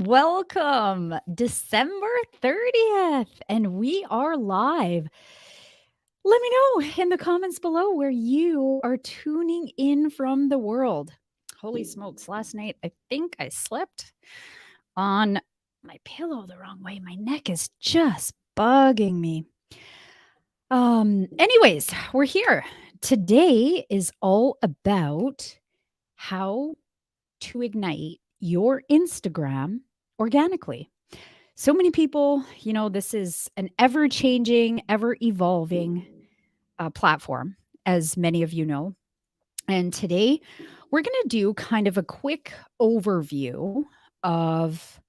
Welcome, December 30th, and we are live. Let me know in the comments below where you are tuning in from the world. Holy smokes, last night I think I slept on my pillow the wrong way. My neck is just bugging me. Anyways, we're here. Today is all about how to ignite your Instagram organically. So many people, this is an ever-changing, ever-evolving platform, as many of you know. And today we're going to do kind of a quick overview of,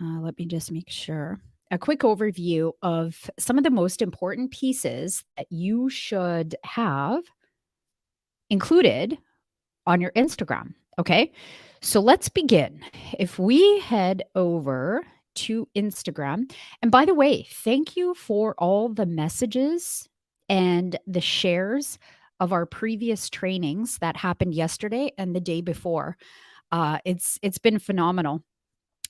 let me just make sure, a quick overview of some of the most important pieces that you should have included on your Instagram. Okay. So let's begin. If we head over to Instagram, and by the way, thank you for all the messages and the shares of our previous trainings that happened yesterday and the day before. It's been phenomenal.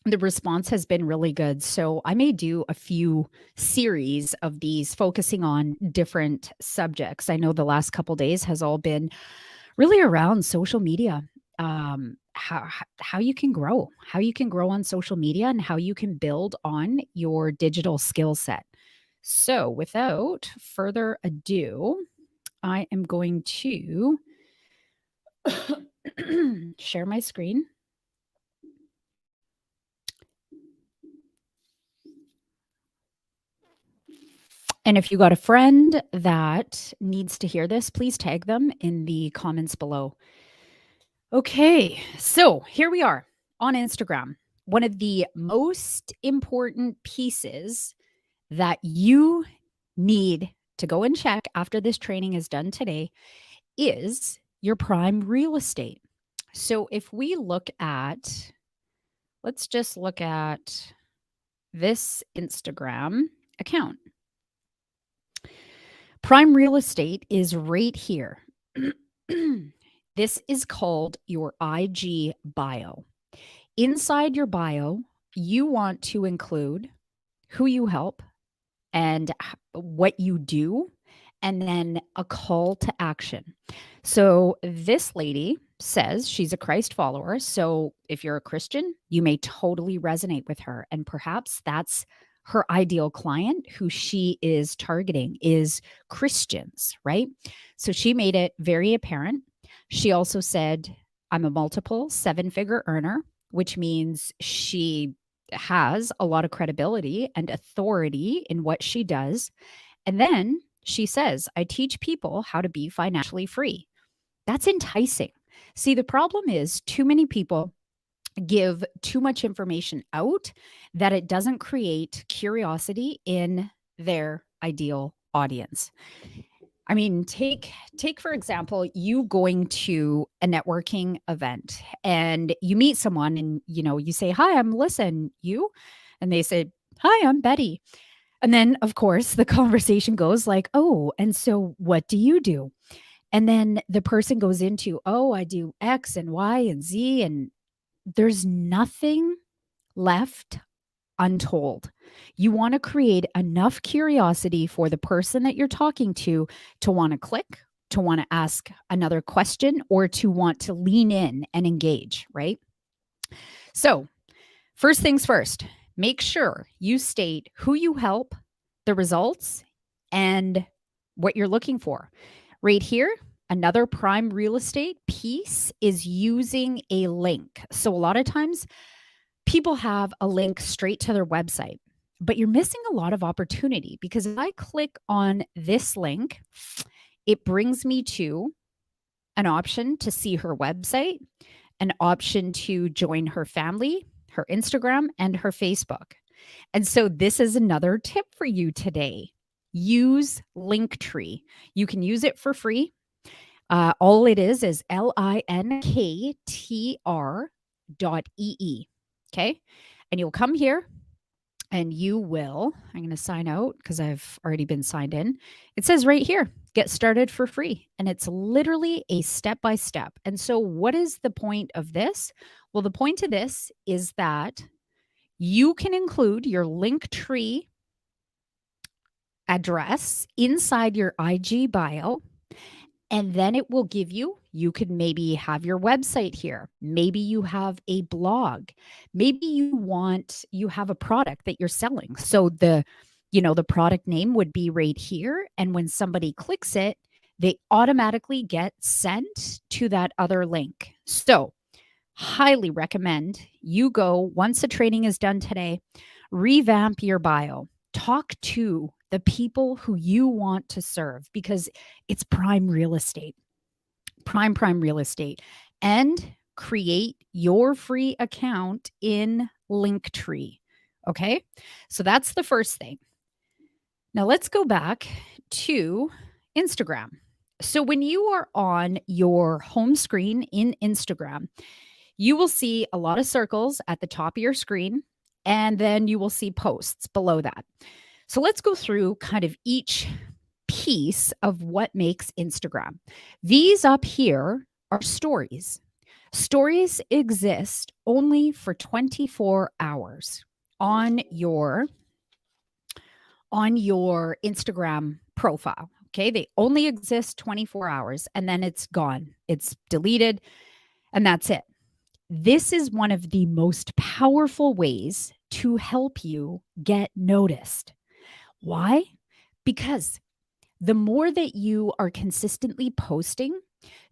The response has been really good. So I may do a few series of these focusing on different subjects. I know the last couple days has all been really around social media, how you can grow on social media and how you can build on your digital skill set. So without further ado, I am going to share my screen. And if you got a friend that needs to hear this, please tag them in the comments below. Okay, so here we are on Instagram. One of the most important pieces that you need to go and check after this training is done today is your prime real estate. So if we look at, let's just look at this Instagram account. Prime real estate is right here. This is called your IG bio. Inside your bio, you want to include who you help and what you do, and then a call to action. So this lady says she's a Christ follower. So if you're a Christian, you may totally resonate with her. And perhaps that's her ideal client who she is targeting is Christians, right? So she made it very apparent. She also said, I'm a multiple 7-figure earner, which means she has a lot of credibility and authority in what she does. And then she says, I teach people how to be financially free. That's enticing. See, the problem is too many people give too much information out that it doesn't create curiosity in their ideal audience. I mean, take for example, you going to a networking event and you meet someone and you say, hi, I'm Melissa, and you? And they say, hi, I'm Betty. And then of course the conversation goes like, oh, and so what do you do? And then the person goes into, oh, I do X and Y and Z, and there's nothing left untold. You want to create enough curiosity for the person that you're talking to want to click, to want to ask another question, or to want to lean in and engage, right? So first things first, make sure you state who you help, the results, and what you're looking for. Right here, another prime real estate piece is using a link. So a lot of times people have a link straight to their website, but you're missing a lot of opportunity because if I click on this link, it brings me to an option to see her website, an option to join her family, her Instagram, and her Facebook. And so this is another tip for you today. Use Linktree. You can use it for free. All it is linktr.ee. Okay. And you'll come here and you will, I'm going to sign out because I've already been signed in. It says right here, get started for free. And it's literally a step by step. And so, what is the point of this? Well, the point of this is that you can include your Linktree address inside your IG bio. And then it will give you could maybe have your website here. Maybe you have a blog. Maybe you have a product that you're selling. So the product name would be right here. And when somebody clicks it, they automatically get sent to that other link. So highly recommend you go once the training is done today, revamp your bio, talk to the people who you want to serve because it's prime real estate, prime real estate, and create your free account in Linktree. Okay. So that's the first thing. Now let's go back to Instagram. So when you are on your home screen in Instagram, you will see a lot of circles at the top of your screen, and then you will see posts below that. So let's go through kind of each piece of what makes Instagram. These up here are stories. Stories exist only for 24 hours on your Instagram profile. Okay, they only exist 24 hours and then it's gone. It's deleted and that's it. This is one of the most powerful ways to help you get noticed. Why? Because the more that you are consistently posting,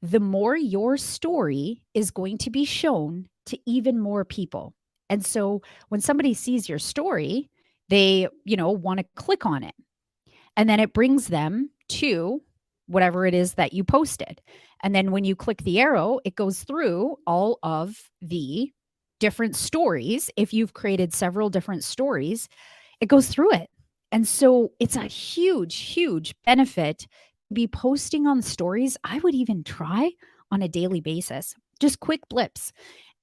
the more your story is going to be shown to even more people. And so when somebody sees your story, they, want to click on it. And then it brings them to whatever it is that you posted. And then when you click the arrow, it goes through all of the different stories. If you've created several different stories, it goes through it. And so it's a huge, huge benefit to be posting on stories. I would even try on a daily basis, just quick blips,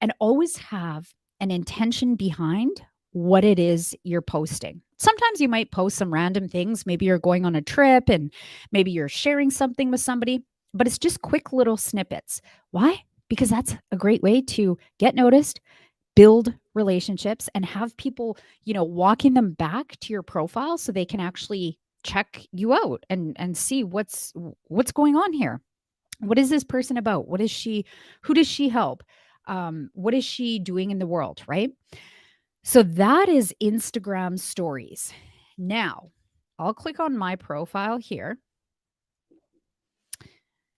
and always have an intention behind what it is you're posting. Sometimes you might post some random things. Maybe you're going on a trip and maybe you're sharing something with somebody, but it's just quick little snippets. Why? Because that's a great way to get noticed, build relationships, and have people, walking them back to your profile so they can actually check you out and see what's going on here. What is this person about? Who does she help? What is she doing in the world, right? So that is Instagram stories. Now, I'll click on my profile here.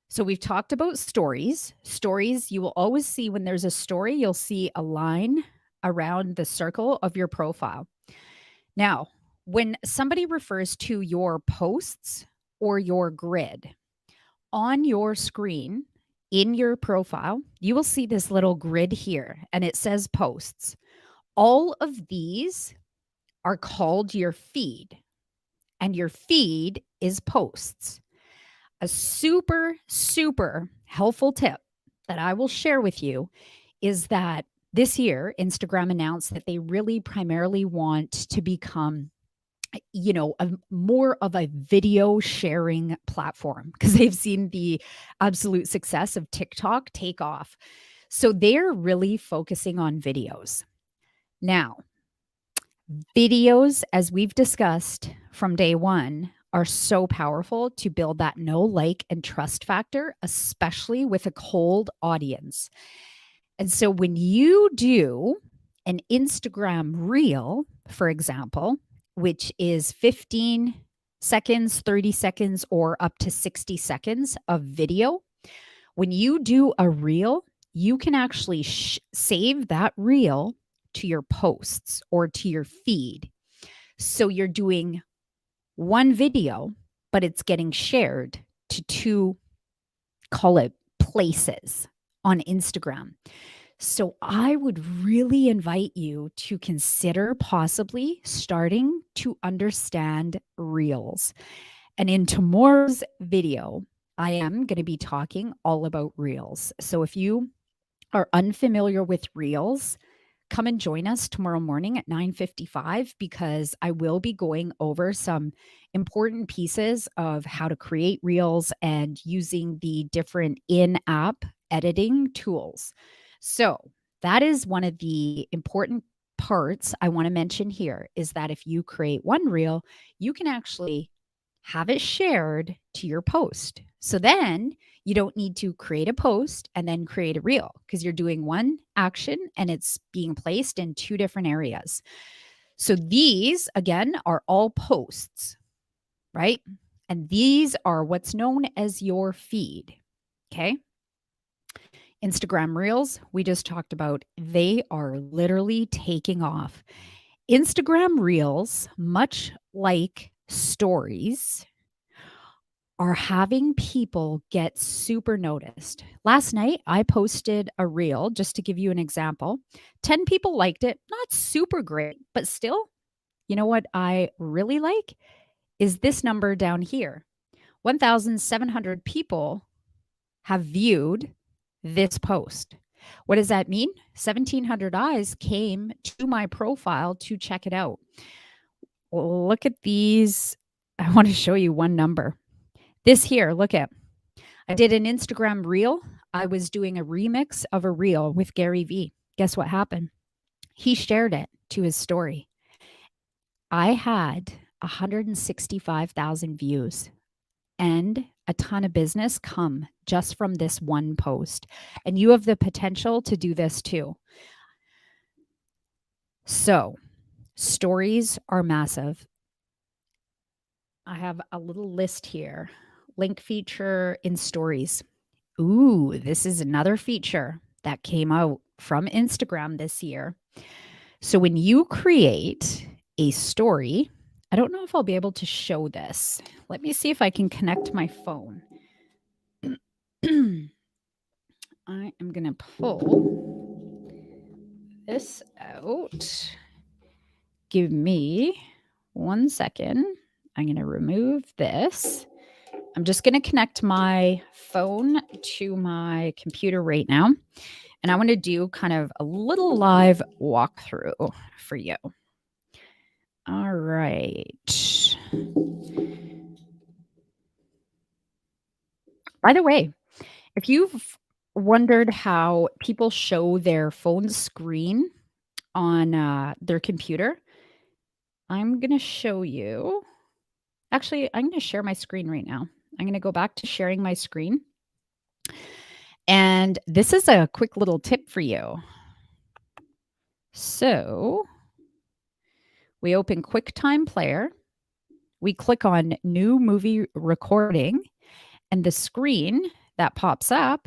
So we've talked about stories. Stories, you will always see when there's a story, you'll see a line around the circle of your profile. Now, when somebody refers to your posts or your grid on your screen in your profile, you will see this little grid here and it says posts. All of these are called your feed, and your feed is posts. A super, super helpful tip that I will share with you is that this year, Instagram announced that they really primarily want to become more of a video sharing platform because they've seen the absolute success of TikTok take off. So they're really focusing on videos. Now, videos, as we've discussed from day one, are so powerful to build that know, like, and trust factor, especially with a cold audience. And so when you do an Instagram reel, for example, which is 15 seconds, 30 seconds, or up to 60 seconds of video, when you do a reel, you can actually save that reel to your posts or to your feed. So you're doing one video, but it's getting shared to two, call it places on Instagram. So I would really invite you to consider possibly starting to understand Reels. And in tomorrow's video, I am going to be talking all about Reels. So if you are unfamiliar with Reels, come and join us tomorrow morning at 9:55 because I will be going over some important pieces of how to create Reels and using the different in-app editing tools. So, that is one of the important parts I want to mention here is that if you create one reel, you can actually have it shared to your post. So then you don't need to create a post and then create a reel because you're doing one action and it's being placed in two different areas. So these, again, are all posts, right? And these are what's known as your feed. Okay. Instagram Reels, we just talked about, they are literally taking off. Instagram Reels, much like stories, are having people get super noticed. Last night, I posted a reel, just to give you an example. 10 people liked it. Not super great, but still, you know what I really like is this number down here. 1,700 people have viewed this post. What does that mean? 1,700 eyes came to my profile to check it out. Look at these. I want to show you one number. This here, look at. I did an Instagram reel. I was doing a remix of a reel with Gary Vee. Guess what happened? He shared it to his story. I had 165,000 views and a ton of business come just from this one post. And you have the potential to do this too. So, stories are massive. I have a little list here. Link feature in stories. Ooh, this is another feature that came out from Instagram this year. So when you create a story, I don't know if I'll be able to show this. Let me see if I can connect my phone. I am going to pull this out. Give me 1 second. I'm going to remove this. I'm just going to connect my phone to my computer right now. And I want to do kind of a little live walkthrough for you. All right. By the way, if you've wondered how people show their phone screen on their computer, I'm going to show you. Actually, I'm going to share my screen right now. I'm going to go back to sharing my screen. And this is a quick little tip for you. So we open QuickTime Player. We click on New Movie Recording. And the screen that pops up,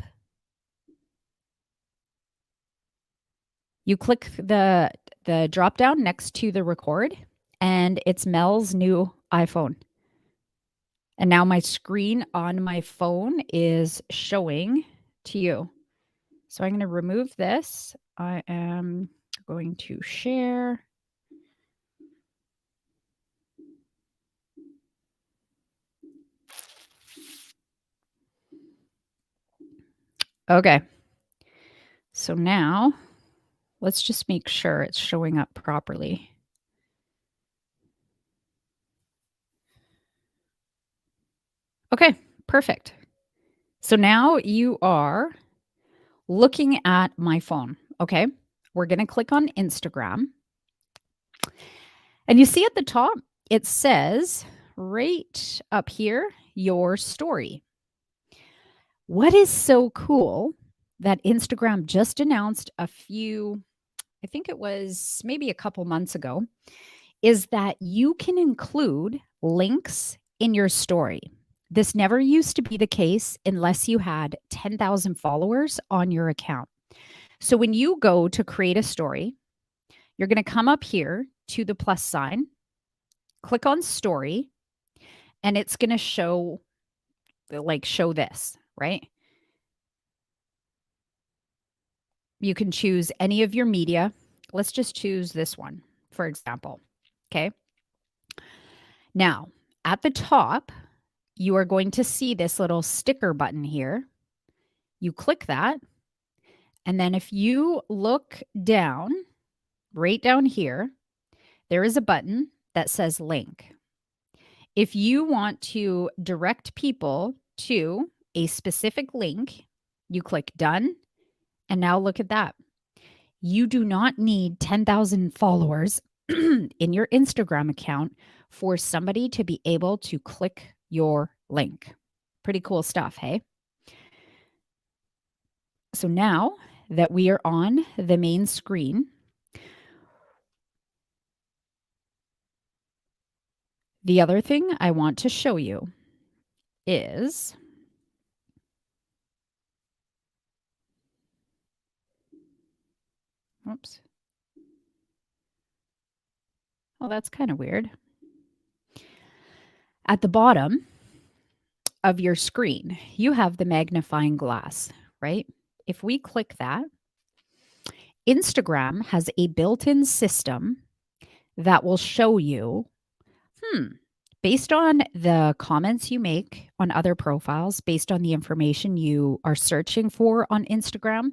you click the drop down next to the record, and it's Mel's new iPhone. And now my screen on my phone is showing to you. So I'm going to remove this. I am going to share. Okay. So now let's just make sure it's showing up properly. Okay, perfect. So now you are looking at my phone. Okay. We're going to click on Instagram. And you see at the top, it says right up here, your story. What is so cool that Instagram just announced I think it was maybe a couple months ago, is that you can include links in your story. This never used to be the case unless you had 10,000 followers on your account. So when you go to create a story, you're going to come up here to the plus sign, click on story, and it's going to show this, right? You can choose any of your media. Let's just choose this one, for example. Okay. Now, at the top, you are going to see this little sticker button here. You click that. And then if you look down, right down here, there is a button that says link. If you want to direct people to a specific link, you click done. And now look at that. You do not need 10,000 followers in your Instagram account for somebody to be able to click your link. Pretty cool stuff, hey? So now that we are on the main screen, the other thing I want to show you is oops. Oh, that's kind of weird. At the bottom of your screen, you have the magnifying glass, right? If we click that, Instagram has a built-in system that will show you, based on the comments you make on other profiles, based on the information you are searching for on Instagram,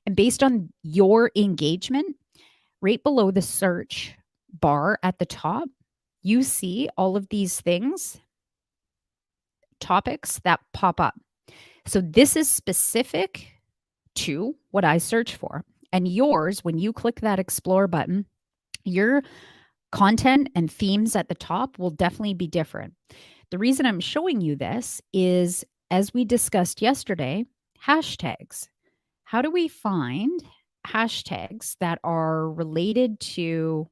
and based on your engagement, right below the search bar at the top, you see all of these things, topics that pop up. So this is specific to what I search for. And yours, when you click that explore button, your content and themes at the top will definitely be different. The reason I'm showing you this is, as we discussed yesterday, hashtags. How do we find hashtags that are related to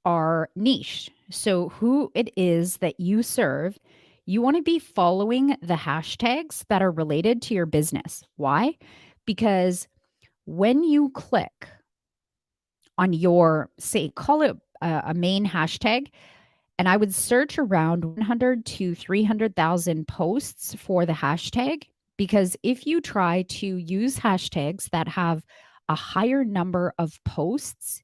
our niche? So who it is that you serve, you want to be following the hashtags that are related to your business. Why? Because when you click on your, say, call it a main hashtag, and I would search around 100 to 300,000 posts for the hashtag, because if you try to use hashtags that have a higher number of posts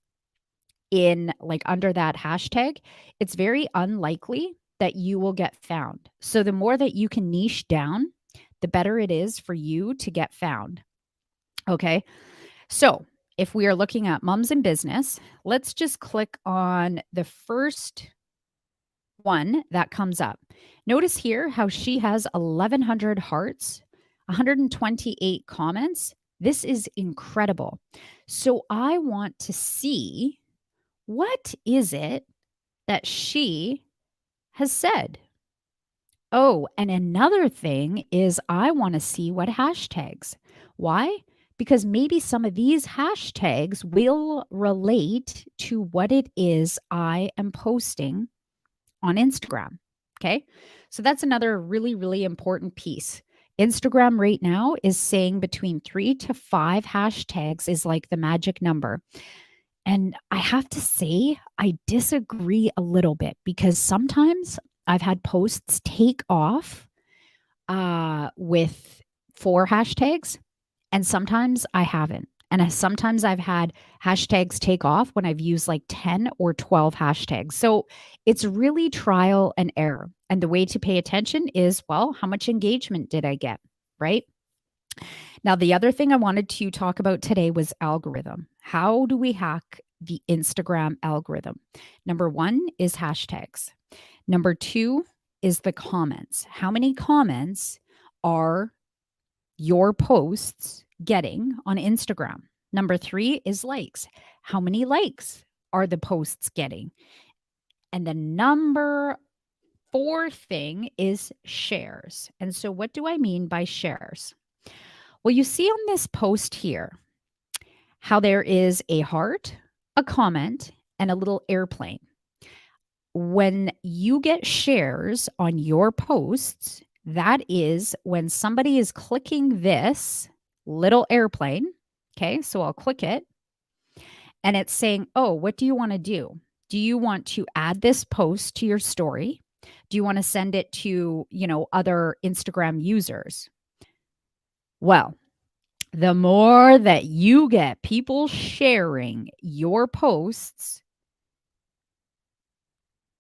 in like under that hashtag, it's very unlikely that you will get found. So the more that you can niche down, the better it is for you to get found. Okay. So if we are looking at moms in business, let's just click on the first one that comes up. Notice here how she has 1,100 hearts, 128 comments. This is incredible. So I want to see, what is it that she has said? Oh, and another thing is I want to see what hashtags. Why? Because maybe some of these hashtags will relate to what it is I am posting on Instagram. Okay. So that's another really, really important piece. Instagram right now is saying between 3 to 5 hashtags is like the magic number. And I have to say, I disagree a little bit, because sometimes I've had posts take off with 4 hashtags, and sometimes I haven't. And sometimes I've had hashtags take off when I've used like 10 or 12 hashtags. So it's really trial and error. And the way to pay attention is, well, how much engagement did I get? Right? Now, the other thing I wanted to talk about today was algorithm. How do we hack the Instagram algorithm? Number 1 is hashtags. Number 2 is the comments. How many comments are your posts getting on Instagram? Number 3 is likes. How many likes are the posts getting? And the number 4 thing is shares. And so what do I mean by shares? Well, you see on this post here how there is a heart, a comment, and a little airplane. When you get shares on your posts, that is when somebody is clicking this little airplane. Okay, so I'll click it, and it's saying, oh, what do you want to do? Do you want to add this post to your story? Do you want to send it to, other Instagram users? Well, The more that you get people sharing your posts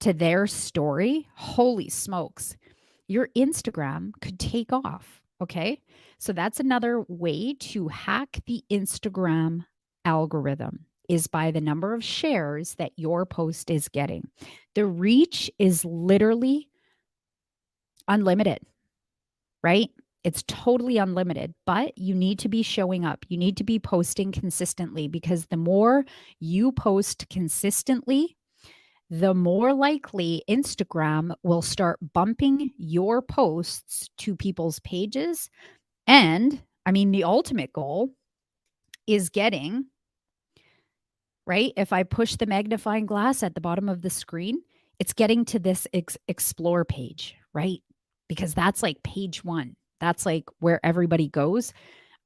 to their story, holy smokes, your Instagram could take off. Okay. So that's another way to hack the Instagram algorithm is by the number of shares that your post is getting. The reach is literally unlimited, right? It's totally unlimited, but you need to be showing up. You need to be posting consistently because the more you post consistently, the more likely Instagram will start bumping your posts to people's pages. And I mean, the ultimate goal is getting, right? If I push the magnifying glass at the bottom of the screen, it's getting to this explore page, right? Because that's like page one. That's like where everybody goes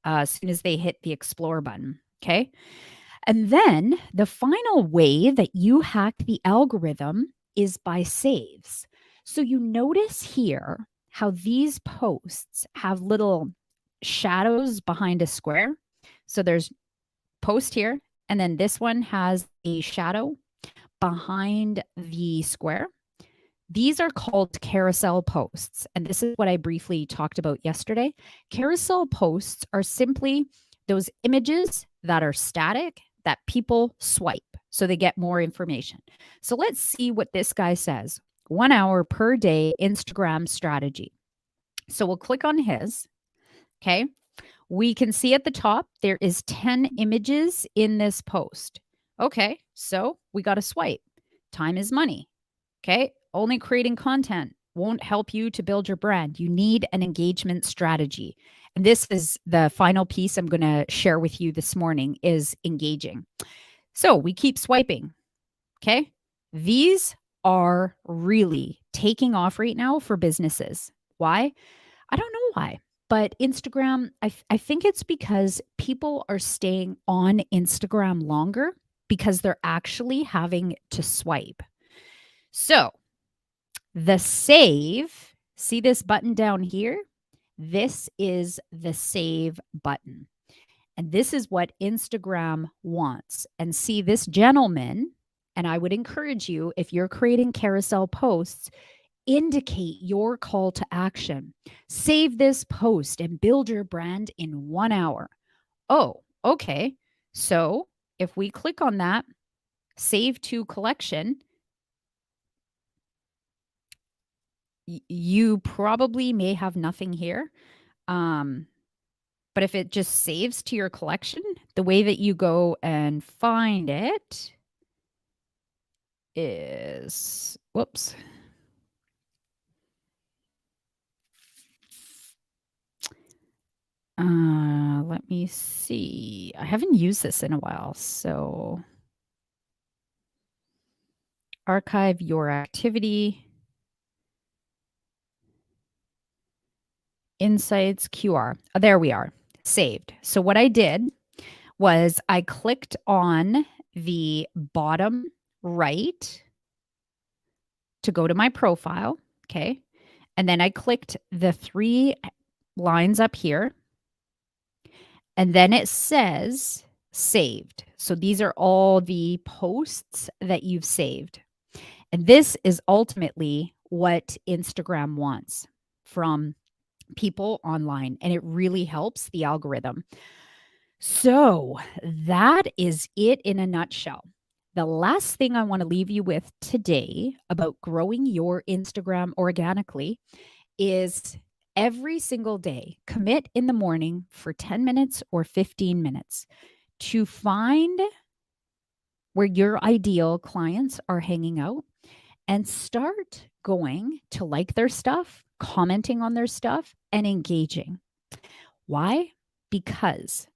as soon as they hit the explore button. Okay. And then the final way that you hack the algorithm is by saves. So you notice here how these posts have little shadows behind a square. So there's post here, and then this one has a shadow behind the square. These are called carousel posts. And this is what I briefly talked about yesterday. Carousel posts are simply those images that are static that people swipe so they get more information. So let's see what this guy says 1 hour per day Instagram strategy. So we'll click on his. Okay. We can see at the top there is 10 images in this post. Okay. So we got to swipe. Time is money. Okay. Only creating content won't help you to build your brand. You need an engagement strategy. And this is the final piece I'm going to share with you this morning is engaging. So we keep swiping. Okay. These are really taking off right now for businesses. Why? I don't know why, but Instagram, I think it's because people are staying on Instagram longer because they're actually having to swipe. So the save, see this button down here? This is the save button. And this is what Instagram wants. And see this gentleman, and I would encourage you, if you're creating carousel posts, indicate your call to action. Save this post and build your brand in 1 hour. Oh, okay. So if we click on that, save to collection, you probably may have nothing here. But if it just saves to your collection, the way that you go and find it is, whoops. Let me see. I haven't used this in a while, so archive your activity. Insights QR. Oh, there we are. Saved. So what I did was I clicked on the bottom right to go to my profile. Okay. And then I clicked the 3 lines up here. And then it says saved. So these are all the posts that you've saved. And this is ultimately what Instagram wants from people online, and it really helps the algorithm. So that is it in a nutshell. The last thing I want to leave you with today about growing your Instagram organically is every single day, commit in the morning for 10 minutes or 15 minutes to find where your ideal clients are hanging out and start going to like their stuff, commenting on their stuff, and engaging. Why? Because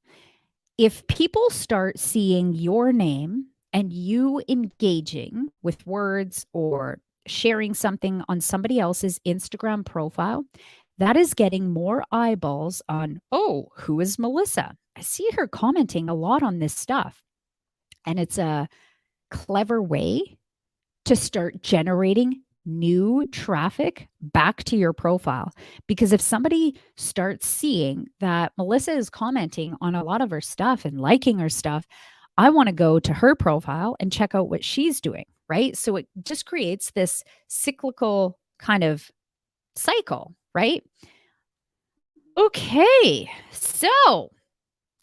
if people start seeing your name and you engaging with words or sharing something on somebody else's Instagram profile, that is getting more eyeballs on, oh, who is Melissa? I see her commenting a lot on this stuff. And it's a clever way to start generating new traffic back to your profile. Because if somebody starts seeing that Melissa is commenting on a lot of her stuff and liking her stuff, I want to go to her profile and check out what she's doing, right? So it just creates this cyclical kind of cycle, right? Okay, so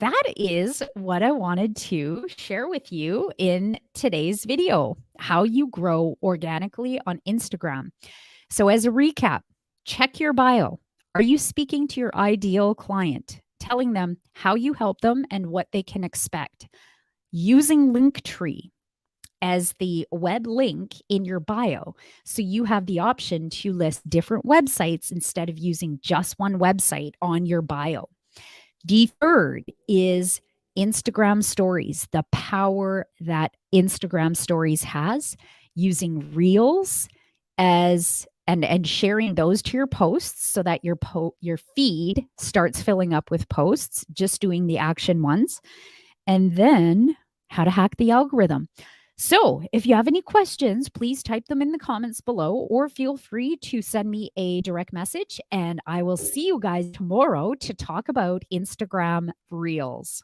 that is what I wanted to share with you in today's video, how you grow organically on Instagram. So as a recap, check your bio. Are you speaking to your ideal client, telling them how you help them and what they can expect? Using Linktree as the web link in your bio. So you have the option to list different websites instead of using just one website on your bio. The third is Instagram stories, the power that Instagram stories has, using reels as and sharing those to your posts so that your feed starts filling up with posts, just doing the action ones. And then how to hack the algorithm. So, if you have any questions, please type them in the comments below or feel free to send me a direct message. And I will see you guys tomorrow to talk about Instagram Reels.